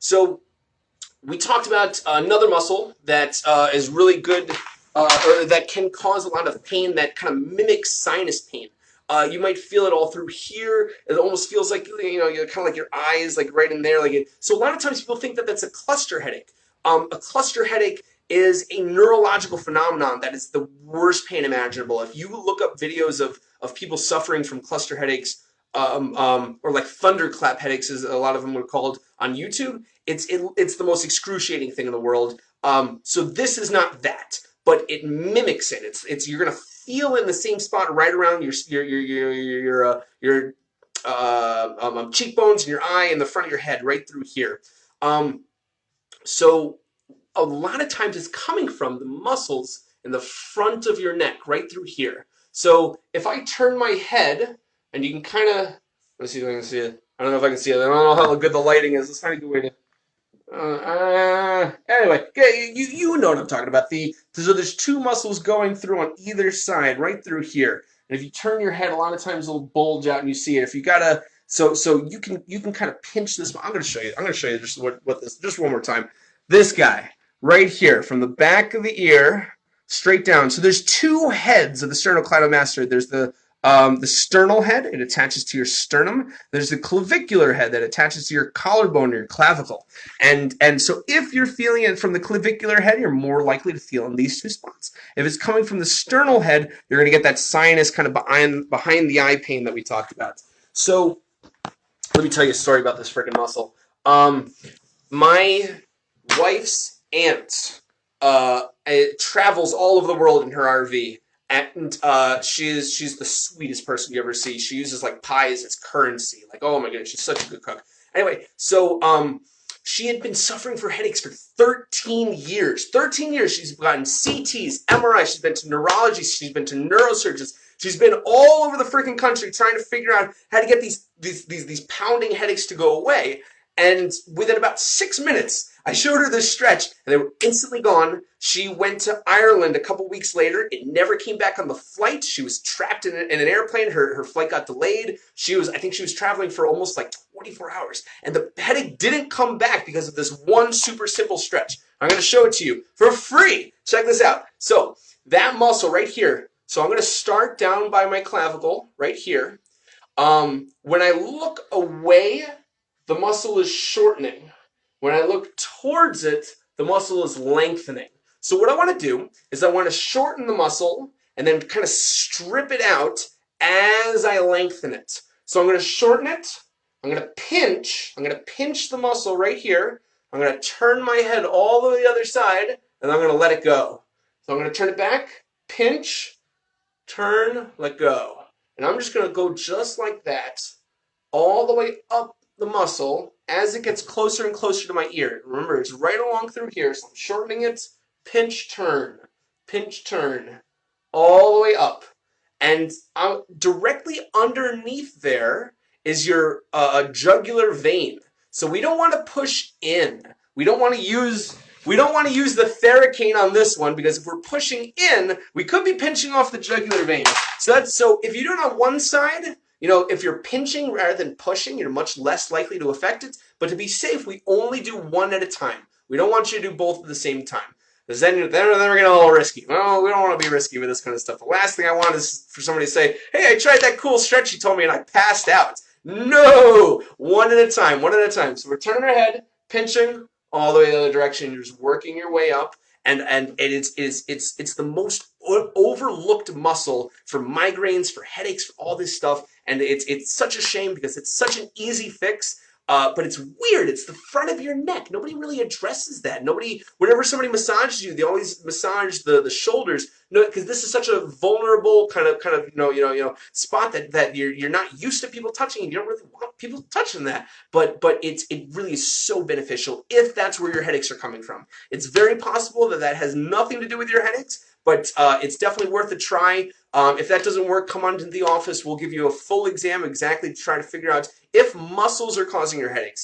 So we talked about another muscle that is really good, or that can cause a lot of pain that kind of mimics sinus pain. You might feel it all through here. It almost feels like you're kind of like your eyes, like right in there, like it. So a lot of times people think that that's a cluster headache. A cluster headache is a neurological phenomenon that is the worst pain imaginable. If you look up videos of people suffering from cluster headaches, or like thunderclap headaches, as a lot of them are called on YouTube, it's the most excruciating thing in the world. So this is not that, but it mimics it. It's you're gonna feel in the same spot right around your cheekbones and your eye and the front of your head, right through here. So a lot of times it's coming from the muscles in the front of your neck, right through here. So if I turn my head, and you can kind of, let's see if I can see it. I don't know if I can see it. I don't know how good the lighting is. Let's find a good way to. Anyway, you know what I'm talking about. So there's two muscles going through on either side, right through here. And if you turn your head, a lot of times it'll bulge out and you see it. If you gotta, so you can kind of pinch this. I'm gonna show you. I'm gonna show you just what this, just one more time. This guy right here, from the back of the ear straight down. So there's two heads of the sternocleidomastoid. There's the sternal head, it attaches to your sternum. There's the clavicular head that attaches to your collarbone or your clavicle. And so if you're feeling it from the clavicular head, you're more likely to feel in these two spots. If it's coming from the sternal head, you're going to get that sinus kind of behind the eye pain that we talked about. So let me tell you a story about this freaking muscle. My wife's aunt travels all over the world in her RV. And she's the sweetest person you ever see. She uses like pies as currency. Like, oh my goodness, she's such a good cook. Anyway, so she had been suffering for headaches for 13 years. 13 years. She's gotten CTs, MRIs. She's been to neurology. She's been to neurosurgeons. She's been all over the freaking country trying to figure out how to get these pounding headaches to go away. And within about 6 minutes, I showed her this stretch, and they were instantly gone. She went to Ireland a couple weeks later. It never came back on the flight. She was trapped in an airplane. Her flight got delayed. I think she was traveling for almost like 24 hours. And the headache didn't come back because of this one super simple stretch. I'm going to show it to you for free. Check this out. So that muscle right here. So I'm going to start down by my clavicle right here. When I look away, the muscle is shortening. When I look towards it, the muscle is lengthening. So what I want to do is I want to shorten the muscle and then kind of strip it out as I lengthen it. So I'm going to shorten it. I'm going to pinch the muscle right here. I'm going to turn my head all the way to the other side, and I'm going to let it go. So I'm going to turn it back, pinch, turn, let go. And I'm just going to go just like that, all the way up the muscle as it gets closer and closer to my ear. Remember, it's right along through here, so I'm shortening it, pinch, turn, all the way up. And directly underneath there is your jugular vein. So we don't want to push in. We don't want to use the Theracane on this one, because if we're pushing in, we could be pinching off the jugular vein. So if you do it on one side, if you're pinching rather than pushing, you're much less likely to affect it. But to be safe, we only do one at a time. We don't want you to do both at the same time, because then we're getting a little risky. Well, we don't want to be risky with this kind of stuff. The last thing I want is for somebody to say, hey, I tried that cool stretch you told me and I passed out. No! One at a time. So we're turning our head, pinching all the way the other direction. You're just working your way up. And it's the most overlooked muscle for migraines, for headaches, for all this stuff. And it's such a shame because it's such an easy fix. But it's weird. It's the front of your neck. Nobody really addresses that. Whenever somebody massages you, they always massage the shoulders. No, because this is such a vulnerable kind of spot that you're not used to people touching. You don't really want people touching that. But it really is so beneficial if that's where your headaches are coming from. It's very possible that has nothing to do with your headaches, but it's definitely worth a try. If that doesn't work, come on to the office. We'll give you a full exam exactly to try to figure out if muscles are causing your headaches.